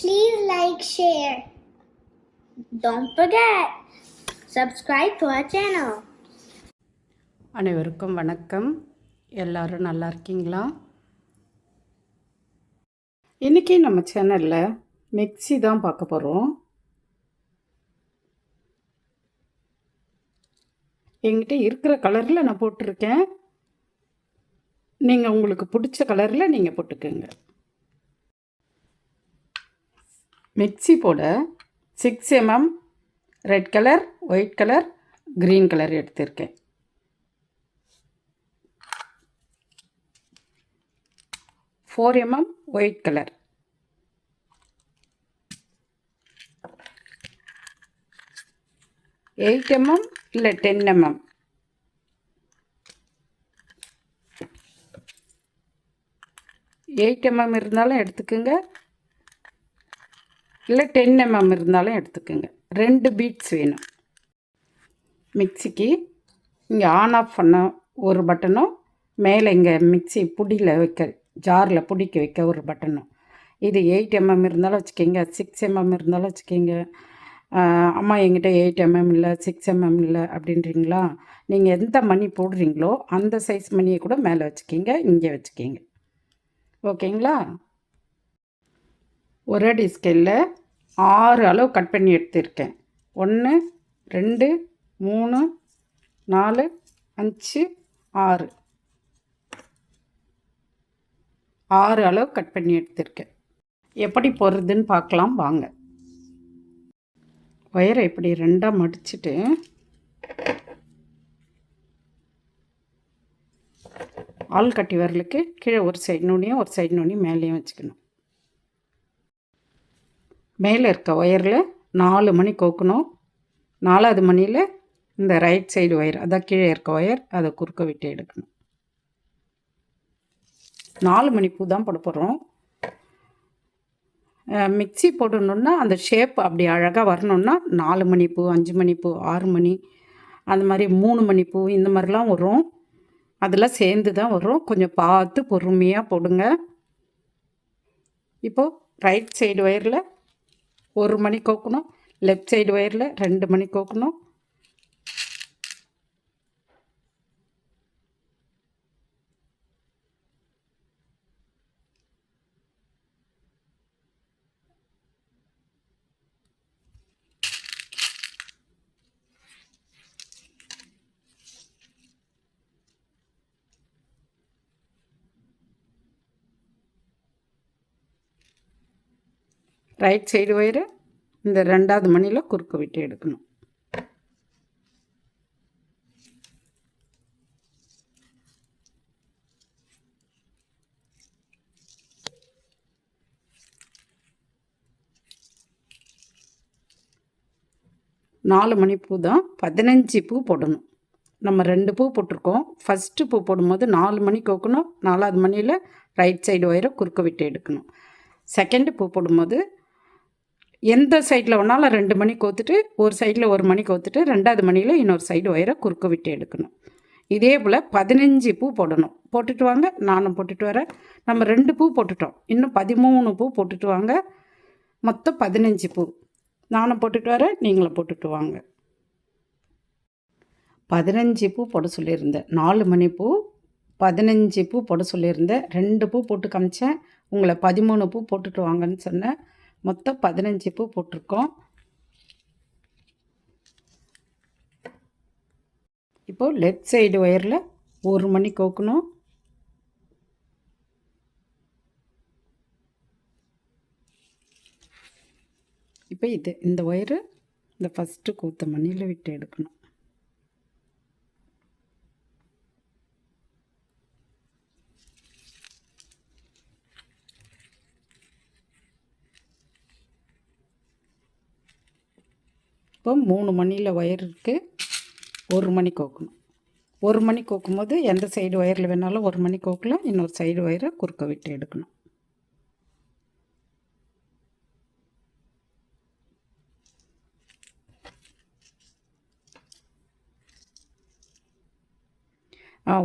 Please like, share. Don't forget, subscribe to our channel. அனைவருக்கும் வணக்கம். எல்லாரும் நல்லா இருக்கீங்களா? இன்றைக்கி நம்ம சேனலில் மிக்ஸி தான் பார்க்க போகிறோம். என்கிட்ட இருக்கிற கலரில் நான் போட்டிருக்கேன். நீங்கள் உங்களுக்கு பிடிச்ச கலரில் நீங்கள் போட்டுக்கோங்க. மிக்ஸி போட 6 mm red colour, white colour, green colour எடுத்திருக்கேன். Four mm white colour, 8 mm இல்லை 10 mm, 8 mm இருந்தாலும் எடுத்துக்கோங்க, இல்லை 10 mm இருந்தாலும் எடுத்துக்கோங்க. 2 பீட்ஸ் வேணும். மிக்சிக்கு இங்கே ஆன் ஆஃப் பண்ண ஒரு பட்டனும், மேலே இங்கே மிக்சி புடியில் வைக்க, ஜாரில் பிடிக்க வைக்க ஒரு பட்டனும். இது 8 mm இருந்தாலும் வச்சுக்கிங்க, 6 mm இருந்தாலும் வச்சுக்கிங்க. அம்மா என்கிட்ட 8 mm இல்லை, 6 mm இல்லை அப்படின்றீங்களா? நீங்கள் எந்த மணி போடுறீங்களோ அந்த சைஸ் மணியை கூட மேலே வச்சுக்கிங்க, இங்கே வச்சுக்கிங்க. ஓகேங்களா? ஒரு அடி ஸ்கேலில் 6 அளவு கட் பண்ணி எடுத்துருக்கேன். 1 2 3 4 5 6 6 அளவு கட் பண்ணி எடுத்துருக்கேன். எப்படி போடுறதுன்னு பார்க்கலாம் வாங்க. ஒயரை இப்படி ரெண்டாக மடிச்சுட்டு ஆள் கட்டி வரலுக்கு கீழே ஒரு சைடு நுனியும் ஒரு சைடு நுனியும் மேலேயும் வச்சுக்கணும். மேலே இருக்க ஒயரில் 4 மணி கோக்கணும். 4வது மணியில் இந்த ரைட் சைடு ஒயர், அதான் கீழே இருக்க ஒயர், அதை குறுக்க விட்டு எடுக்கணும். 4 மணி பூ தான் போட போகிறோம். மிக்ஸி போடணுன்னா அந்த ஷேப் அப்படி அழகாக வரணுன்னா 4 மணி பூ, 5 மணி பூ, 6 மணி, அந்த மாதிரி 3 மணி பூ, இந்த மாதிரிலாம் வரும். அதெல்லாம் சேர்ந்து தான் வரும். கொஞ்சம் பார்த்து பொறுமையாக போடுங்க. இப்போது ரைட் சைடு ஒயரில் 1 மணி கோக்கணும், லெஃப்ட் சைடு ஒயரில் 2 மணி கோக்கணும். ரைட் சைடு ஒயரு இந்த 2வது மணியில் குறுக்க விட்டு எடுக்கணும். நாலு மணி பூ தான், 15 பூ போடணும். நம்ம 2 பூ போட்டிருக்கோம். ஃபஸ்ட்டு பூ போடும்போது 4 மணி கோக்கணும். 4வது மணியில் ரைட் சைடு ஒயரை குறுக்க விட்டு எடுக்கணும். செகண்டு பூ போடும்போது எந்த சைடில் வேணாலும் 2 மணி கோத்துட்டு, ஒரு சைடில் 1 மணி கோத்துட்டு, 2வது மணியில் இன்னொரு சைடு ஒயரை குறுக்க விட்டு எடுக்கணும். இதே போல் 15 பூ போடணும். போட்டுட்டு வாங்க, நானும் போட்டுட்டு வரேன். நம்ம 2 பூ போட்டுட்டோம், இன்னும் 13 பூ போட்டுட்டு வாங்க. மொத்தம் 15 பூ. நானும் போட்டுட்டு வரேன், நீங்களும் போட்டுட்டு வாங்க. 15 பூ போட சொல்லியிருந்தேன். 4 மணி பூ, 15 பூ போட சொல்லியிருந்தேன். 2 பூ போட்டு காமிச்சேன். உங்களை 13 பூ போட்டுட்டு வாங்கன்னு சொன்னேன். மொத்தம் 15 பூ போட்டிருக்கோம். இப்போது லெஃப்ட் சைடு ஒயரில் 1 மணி கோக்கணும். இப்போ இந்த ஒயரு இந்த ஃபஸ்ட்டு கோத்த மணியில் விட்டு எடுக்கணும். இப்போ 3 மணியில் ஒயர் இருக்குது, 1 மணி கோக்கணும். 1 மணி கோக்கும்போது எந்த சைடு ஒயரில் வேணாலும் 1 மணி கோக்கலாம். இன்னொரு சைடு ஒயரை குறுக்க விட்டு எடுக்கணும்.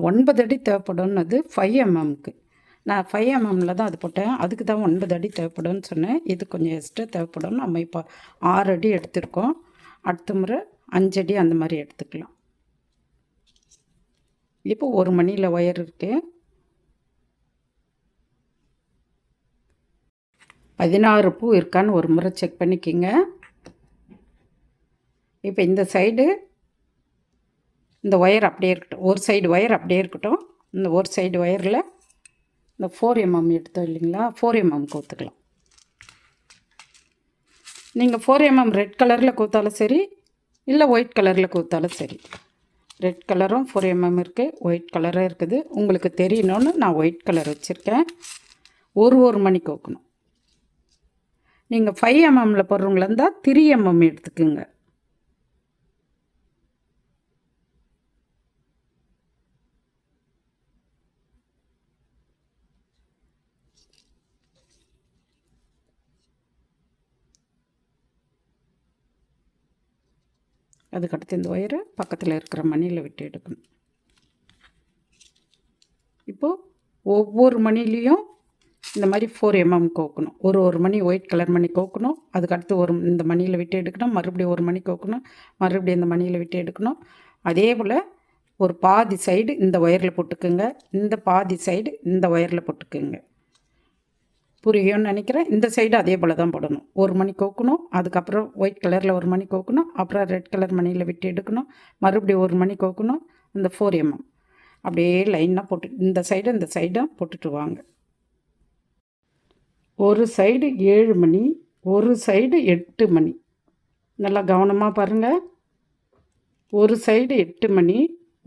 ஒன்பது அடி தேவைப்படும்னது 5 mmக்கு. நான் 5 mm தான் அது போட்டேன். அதுக்கு தான் 9 அடி தேவைப்படும்னு சொன்னேன். இது கொஞ்சம் எக்ஸ்ட்ரா தேவைப்படும். நம்ம இப்போ 6 அடி எடுத்திருக்கோம். அடுத்த முறை 5 அடி அந்த மாதிரி எடுத்துக்கலாம். இப்போ ஒரு மணியில் ஒயர் இருக்குது. 16 பூ இருக்கான்னு ஒரு முறை செக் பண்ணிக்கிங்க. இப்போ இந்த சைடு இந்த ஒயர் அப்படியே இருக்கட்டும். ஒரு சைடு ஒயர் அப்படியே இருக்கட்டும். இந்த ஒரு சைடு ஒயரில் இந்த 4 mm எடுத்தோம் இல்லைங்களா, 4 mm கோத்துக்கலாம். நீங்கள் 4 mm ரெட் கலரில் கோத்தாலும் சரி, இல்லை ஒயிட் கலரில் கோத்தாலும் சரி. ரெட் கலரும் 4 mm இருக்குது, ஒயிட் கலரும் இருக்குது. உங்களுக்கு தெரியணும்னு நான் ஒயிட் கலர் வச்சுருக்கேன். ஒரு மணி கோக்கணும். நீங்கள் 5 mm போடுறவங்களா இருந்தால் 3 mm எடுத்துக்குங்க. அதுக்கடுத்து இந்த ஒயரை பக்கத்தில் இருக்கிற மணியில் விட்டு எடுக்கணும். இப்போது ஒவ்வொரு மணிலையும் இந்த மாதிரி 4 mm கோக்கணும். ஒரு மணி ஒயிட் கலர் மணி கோக்கணும். அதுக்கடுத்து இந்த மணியில் விட்டு எடுக்கணும். மறுபடியும் ஒரு மணி கோக்கணும். மறுபடியும் இந்த மணியில் விட்டு எடுக்கணும். அதே போல் ஒரு பாதி சைடு இந்த ஒயரில் போட்டுக்குங்க. இந்த பாதி சைடு இந்த ஒயரில் போட்டுக்குங்க. புரியும்னு நினைக்கிறேன். இந்த சைடு அதே போல் தான் போடணும். ஒரு மணி கோக்கணும். அதுக்கப்புறம் ஒயிட் கலரில் ஒரு மணி கோக்கணும். அப்புறம் ரெட் கலர் மணியில் விட்டு எடுக்கணும். மறுபடியும் ஒரு மணி கோக்கணும். இந்த 4 mm அப்படியே லைனாக போட்டு இந்த சைடும் போட்டுட்டு வாங்க. ஒரு சைடு 7 மணி, ஒரு சைடு 8 மணி. நல்லா கவனமாக பாருங்கள். ஒரு சைடு 8 மணி,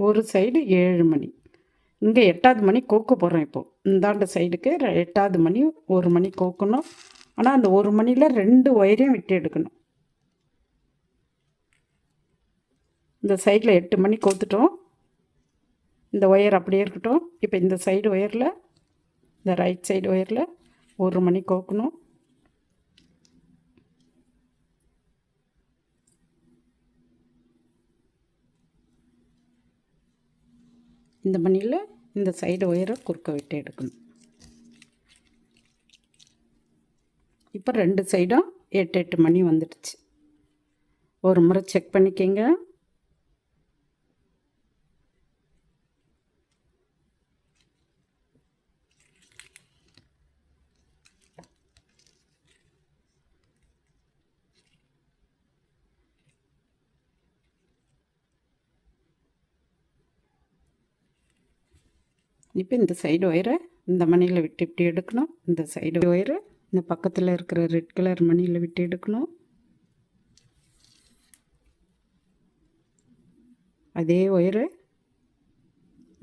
ஒரு சைடு 7 மணி. இங்கே 8வது மணி கோக்க போகிறோம். இப்போது இந்தாண்ட சைடுக்கு 8வது மணி ஒரு மணி கோக்கணும். ஆனால் அந்த ஒரு மணியில் 2 ஒயரையும் விட்டு எடுக்கணும். இந்த சைடில் 8 மணி கோத்துட்டோம். இந்த ஒயர் அப்படியே இருக்கட்டும். இப்போ இந்த சைடு ஒயரில், இந்த ரைட் சைடு ஒயரில் ஒரு மணி கோக்கணும். இந்த மணியில் இந்த சைடு ஒயரை குறுக்க விட்டு எடுக்கணும். இப்போ 2 சைடும் 8 மணி வந்துடுச்சு. ஒரு முறை செக் பண்ணிக்கங்க. இப்போ இந்த சைடு ஒயரை இந்த மணியில் விட்டு இப்படி எடுக்கணும். இந்த சைடு ஒயரை இந்த பக்கத்தில் இருக்கிற ரெட் கலர் மணியில் விட்டு எடுக்கணும். அதே ஒயரை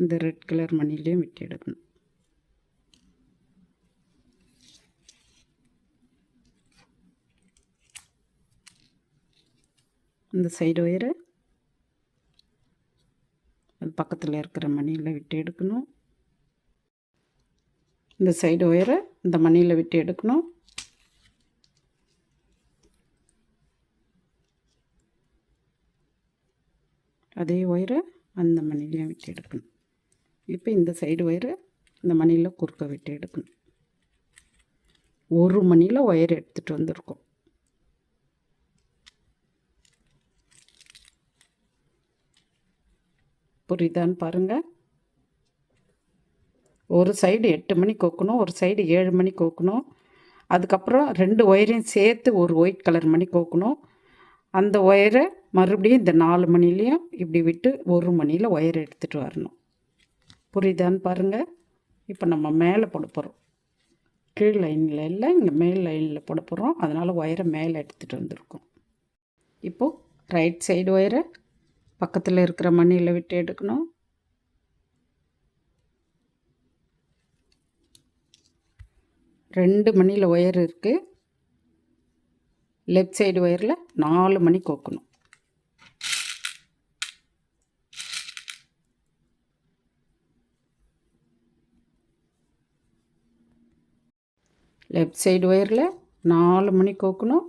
இந்த ரெட் கலர் மணிலையும் விட்டு எடுக்கணும். இந்த சைடு ஒயரை அது பக்கத்தில் இருக்கிற மணியில் விட்டு எடுக்கணும். இந்த சைடு ஒயரை இந்த மணியில் விட்டு எடுக்கணும். அதே ஒயரை அந்த மணிலையும் விட்டு எடுக்கணும். இப்போ இந்த சைடு ஒயரை இந்த மணியில் குறுக்க விட்டு எடுக்கணும். ஒரு மணியில் ஒயர் எடுத்துகிட்டு வந்திருக்கோம். புரியுதான்னு பாருங்கள். ஒரு சைடு 8 மணி கோக்கணும், ஒரு சைடு 7 மணி கோக்கணும். அதுக்கப்புறம் 2 ஒயரையும் சேர்த்து ஒரு ஒயிட் கலர் மணி கோக்கணும். அந்த ஒயரை மறுபடியும் இந்த 4 மணிலையும் இப்படி விட்டு ஒரு மணியில் ஒயர் எடுத்துகிட்டு வரணும். புரியுதான்னு பாருங்கள். இப்போ நம்ம மேலே போட போகிறோம். கீழ் லைனில் இல்லை, இங்கே மேல் லைனில் போட போகிறோம். அதனால் ஒயரை மேலே எடுத்துகிட்டு வந்திருக்கோம். இப்போது ரைட் சைடு ஒயரை பக்கத்தில் இருக்கிற மணியில் விட்டு எடுக்கணும். ரெண்டு மணியில் ஒயர் இருக்குது. லெஃப்ட் சைடு ஒயரில் 4 மணி கோக்கணும். லெஃப்ட் சைடு ஒயரில் 4 மணி கோக்கணும்.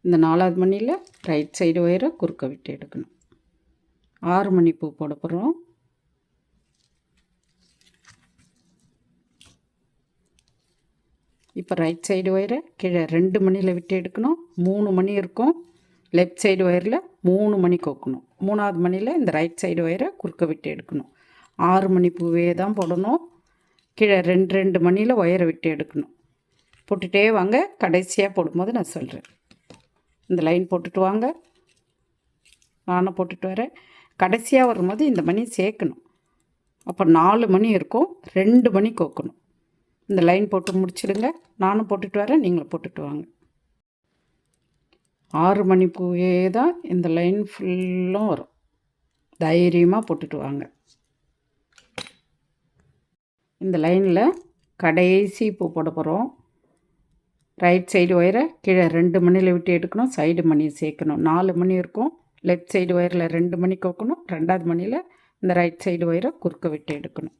இந்த 4வது மணியில் ரைட் சைடு ஒயரை குறுக்க விட்டு எடுக்கணும். 6 மணி பூ போட போகிறோம். இப்போ ரைட் சைடு ஒயரை கீழே 2 மணியில் விட்டு எடுக்கணும். 3 மணி இருக்கும். லெஃப்ட் சைடு ஒயரில் 3 மணி கோக்கணும். 3ஆவது மணியில் இந்த ரைட் சைடு ஒயரை குறுக்க விட்டு எடுக்கணும். 6 மணி பூவே தான் போடணும். கீழே 2 மணியில் ஒயரை விட்டு எடுக்கணும். போட்டுகிட்டே வாங்க. கடைசியாக போடும்போது நான் சொல்கிறேன். இந்த லைன் போட்டுட்டு வாங்க. நானும் போட்டுட்டு வரேன். கடைசியாக வரும்போது இந்த மணி சேர்க்கணும். அப்போ 4 மணி இருக்கும். 2 மணி கோக்கணும். இந்த லைன் போட்டு முடிச்சிடுங்க. நானும் போட்டுட்டு வரேன், நீங்களும் போட்டுட்டு வாங்க. 6 மணி பூவே தான் இந்த லைன் ஃபுல்லும் வரும். தைரியமாக போட்டுட்டு வாங்க. இந்த லைனில் கடைசி பூ போட போகிறோம். ரைட் சைடு ஒயரை கீழே 2 மணியில் விட்டு எடுக்கணும். சைடு மணியை சேர்க்கணும். 4 மணி இருக்கும். லெஃப்ட் சைடு ஒயரில் 2 மணி கோக்கணும். 2ஆவது மணியில் இந்த ரைட் சைடு ஒயரை குறுக்க விட்டு எடுக்கணும்.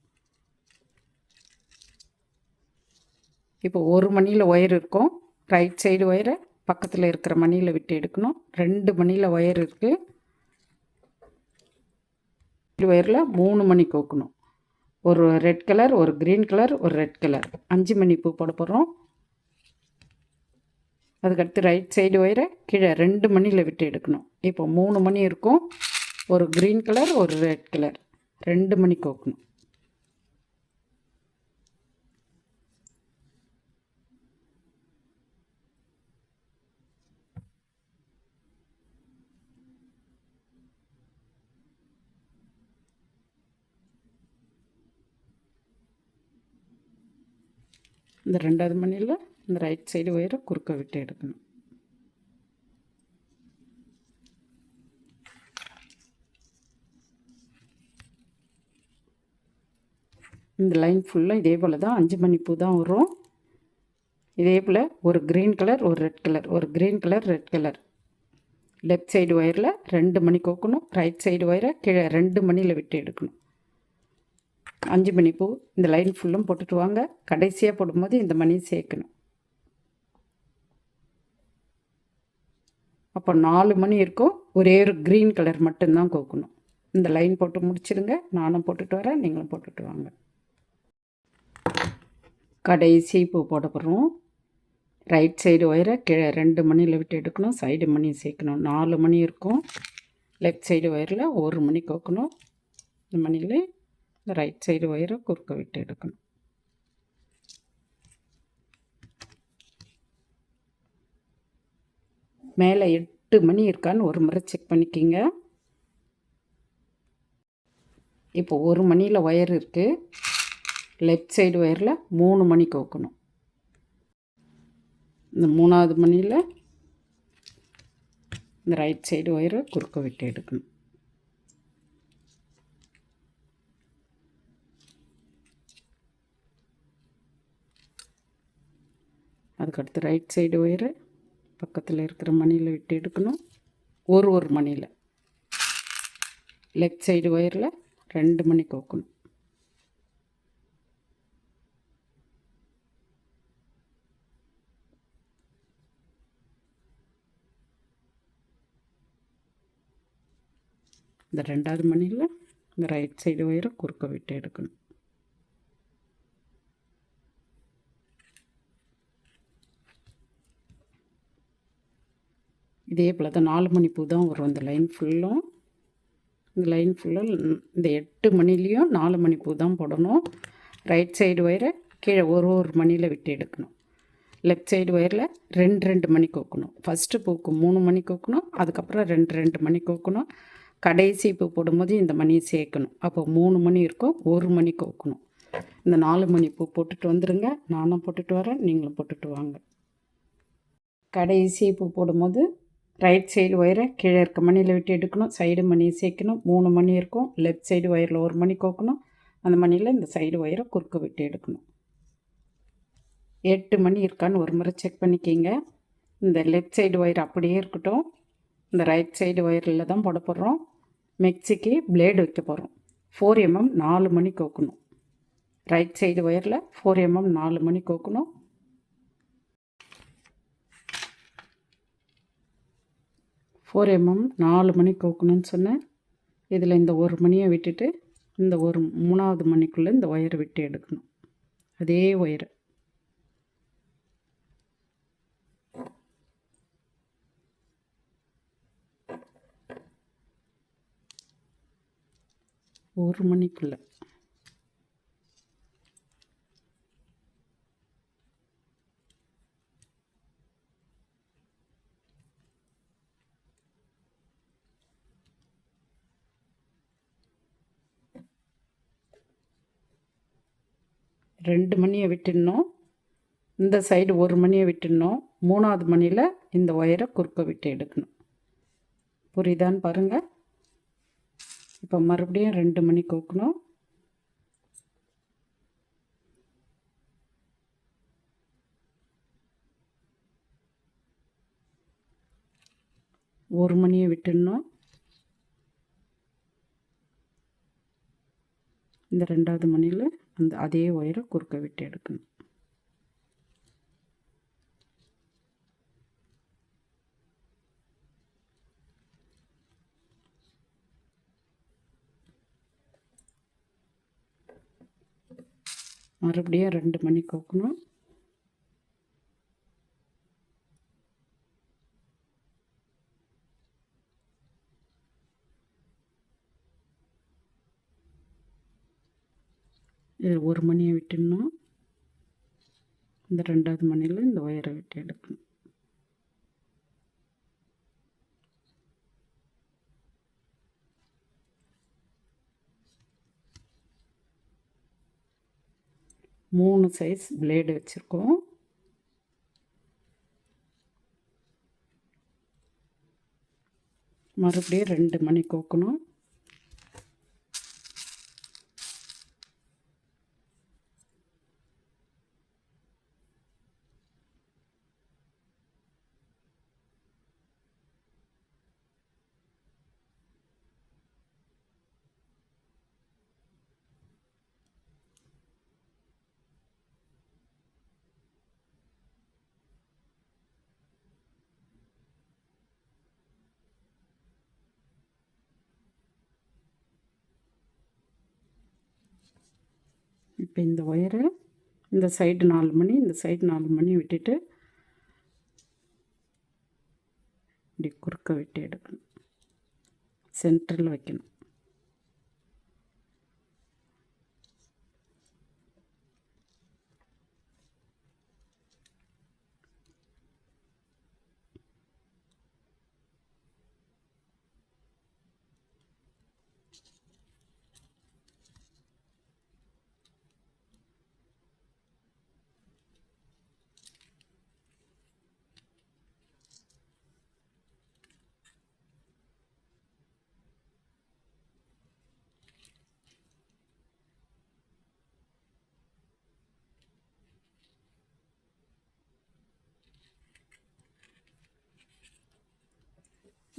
இப்போ 1 மணியில் ஒயர் இருக்கும். ரைட் சைடு ஒயரை பக்கத்தில் இருக்கிற மணியில் விட்டு எடுக்கணும். 2 மணியில் ஒயர் இருக்குது. ஒயரில் 3 மணி கோக்கணும். ஒரு ரெட் கலர், ஒரு க்ரீன் கலர், ஒரு ரெட் கலர். 5 மணி பூ போட போகிறோம். அதுக்கடுத்து ரைட் சைடு ஒயரை கீழே 2 மணியில் விட்டு எடுக்கணும். இப்போ 3 மணி இருக்கும். ஒரு க்ரீன் கலர், ஒரு ரெட் கலர். 2 மணி கோக்கணும். இந்த 2ஆவது மணியில் இந்த ரைட் சைடு ஒயரை குறுக்க விட்டு எடுக்கணும். இந்த லைன் ஃபுல்லாக இதே போல் தான் 5 மணி பூ தான் வரும். இதே போல் ஒரு க்ரீன் கலர், ஒரு ரெட் கலர், ஒரு green colour, red colour. Left side ஒயரில் 2 மணி கோக்கணும். ரைட் சைடு ஒயரை கீழே 2 மணியில் விட்டு எடுக்கணும். 5 மணி பூ இந்த லைன் ஃபுல்லும் போட்டுட்டு வாங்க. கடைசியாக போடும்போது இந்த மணி சேர்க்கணும். அப்போ 4 மணி இருக்கும். ஒரே ஒரு க்ரீன் கலர் மட்டும்தான் கோக்கணும். இந்த லைன் போட்டு முடிச்சிடுங்க. நானும் போட்டுட்டு வரேன், நீங்களும் போட்டுட்டு வாங்க. கடைசி பூ போட போகிறோம். ரைட் சைடு ஒயரை கீழே 2 மணியில் விட்டு எடுக்கணும். சைடு மணி சேர்க்கணும். 4 மணி இருக்கும். லெஃப்ட் சைடு ஒயரில் 1 மணி கோக்கணும். இந்த மணியில் இந்த ரைட் சைடு ஒயரை குறுக்க விட்டு எடுக்கணும். மேலே 8 மணி இருக்கான்னு ஒரு முறை செக் பண்ணிக்கிங்க. இப்போ 1 மணியில் ஒயர் இருக்குது. லெஃப்ட் சைடு ஒயரில் 3 மணி கோக்கணும். இந்த 3ஆவது மணியில் இந்த ரைட் சைடு ஒயரை குறுக்க விட்டு எடுக்கணும். அதுக்கடுத்து ரைட் சைடு ஒயரை பக்கத்தில் இருக்கிற மணியில் விட்டு எடுக்கணும். ஒரு மணியில் லெஃப்ட் சைடு ஒயரில் 2 மணி கோக்கணும். இந்த 2ஆவது மணியில் இந்த ரைட் சைடு ஒயரை குறுக்க விட்டு எடுக்கணும். இதே போல் தான் 4 மணி பூ தான் வரும். இந்த லைன் ஃபுல்லும் இந்த லைன் ஃபுல்லாக இந்த 8 மணிலையும் 4 மணி பூ தான் போடணும். ரைட் சைடு ஒயரை கீழே ஒரு மணியில் விட்டு எடுக்கணும். லெஃப்ட் சைடு ஒயரில் 2 மணி கோக்கணும். ஃபஸ்ட்டு பூக்கு 3 மணி கோக்கணும். அதுக்கப்புறம் 2 மணி கோக்கணும். கடைசி பூ போடும்போது இந்த மணியை சேர்க்கணும். அப்போ 3 மணி இருக்கும். 1 மணி கோக்கணும். இந்த 4 மணி பூ போட்டுட்டு வந்துடுங்க. நானும் போட்டுட்டு வரேன், நீங்களும் போட்டுட்டு வாங்க. கடைசி பூ போடும்போது ரைட் சைடு ஒயரை கீழே இருக்க மணியில் விட்டு எடுக்கணும். சைடு மணியை சேர்க்கணும். 3 மணி இருக்கும். லெஃப்ட் சைடு ஒயரில் 1 மணி கோக்கணும். அந்த மணியில் இந்த சைடு ஒயரை குறுக்க விட்டு எடுக்கணும். 8 மணி இருக்கான்னு ஒரு முறை செக் பண்ணிக்கிங்க. இந்த லெஃப்ட் சைடு ஒயர் அப்படியே இருக்கட்டும். இந்த ரைட் சைடு ஒயரில் தான் போட போடுறோம். மிக்சிக்கு பிளேடு வைக்க போகிறோம். 4 mm 4 மணி கோக்கணும். ரைட் சைடு ஒயரில் 4 mm 4 மணி கோக்கணும். ஃபோர் எம்எம் 4 மணி கோக்கணும்னு சொன்னேன். இதில் இந்த 1 மணியை விட்டுட்டு இந்த 3ஆவது மணிக்குள்ளே இந்த ஒயரை விட்டு எடுக்கணும். அதே ஒயரை 1 மணிக்குள்ளே. ரெண்டு மணியை விட்டுடணும். இந்த சைடு 1 மணியை விட்டுடணும். 3ஆவது மணியில் இந்த ஒயரை குறுக்க விட்டு எடுக்கணும். புரியுதான்னு பாருங்கள். இப்போ மறுபடியும் 2 மணி கோக்கணும். ஒரு மணியை விட்டுடணும். இந்த 2ஆவது மணியில் அந்த அதே ஒயரை குறுக்க விட்டு எடுக்கணும். மறுபடியும் 2 மணி கோக்கணும். இது 1 மணியை விட்டுடணும். இந்த 2ஆவது மணியில் இந்த ஒயரை விட்டு எடுக்கணும். மூணு சைஸ் பிளேடு வச்சுருக்கோம். மறுபடியும் 2 மணி கோக்கணும். இப்போ இந்த ஒயரை இந்த சைடு 4 மணி, இந்த சைடு 4 மணி விட்டுட்டு இப்படி குறுக்க விட்டு எடுக்கணும். சென்டரில் வைக்கணும்.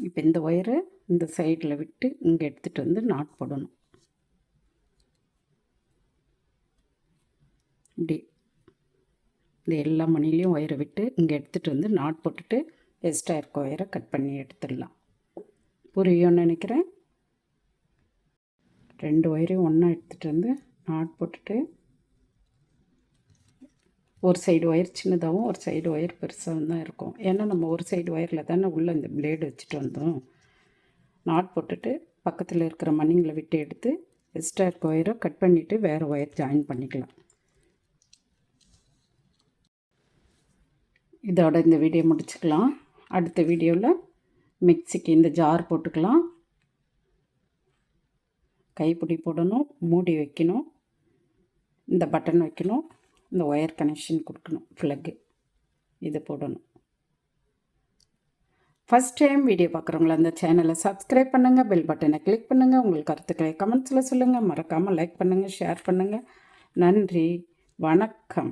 இப்போ இந்த ஒயரை இந்த சைடில் விட்டு இங்கே எடுத்துகிட்டு வந்து நாட் போடணும். இப்படி இந்த எல்லா மணிலையும் ஒயரை விட்டு இங்கே எடுத்துகிட்டு வந்து நாட் போட்டுட்டு எக்ஸ்ட்ரா இருக்க ஒயரை கட் பண்ணி எடுத்துடலாம். புரியும்னு நினைக்கிறேன். 2 ஒயரையும் ஒன்றா எடுத்துகிட்டு வந்து நாட் போட்டுட்டு ஒரு சைடு ஒயர் சின்னதாகவும் ஒரு சைடு ஒயர் பெருசாகவும் தான் இருக்கும். ஏன்னா நம்ம ஒரு சைடு ஒயரில் தானே உள்ளே இந்த பிளேடு வச்சுட்டு வந்தோம். நாட் போட்டுட்டு பக்கத்தில் இருக்கிற மணிங்களை விட்டு எடுத்து எக்ஸ்ட்ரா இருக்க ஒயரை கட் பண்ணிவிட்டு வேறு ஒயர் ஜாயின் பண்ணிக்கலாம். இதோட இந்த வீடியோ முடிச்சுக்கலாம். அடுத்த வீடியோவில் மிக்சிக்கு இந்த ஜார் போட்டுக்கலாம். கைப்பிடி போடணும், மூடி வைக்கணும், இந்த பட்டன் வைக்கணும், இந்த ஒயர் கனெக்ஷன் கொடுக்கணும், ஃப்ளக்கு இது போடணும். ஃபஸ்ட் டைம் வீடியோ பார்க்குறவங்கள அந்த சேனலை சப்ஸ்கிரைப் பண்ணுங்கள், பெல் பட்டனை கிளிக் பண்ணுங்கள். உங்கள் கருத்துக்களை கமெண்ட்ஸில் சொல்லுங்கள். மறக்காமல் லைக் பண்ணுங்கள், ஷேர் பண்ணுங்கள். நன்றி, வணக்கம்.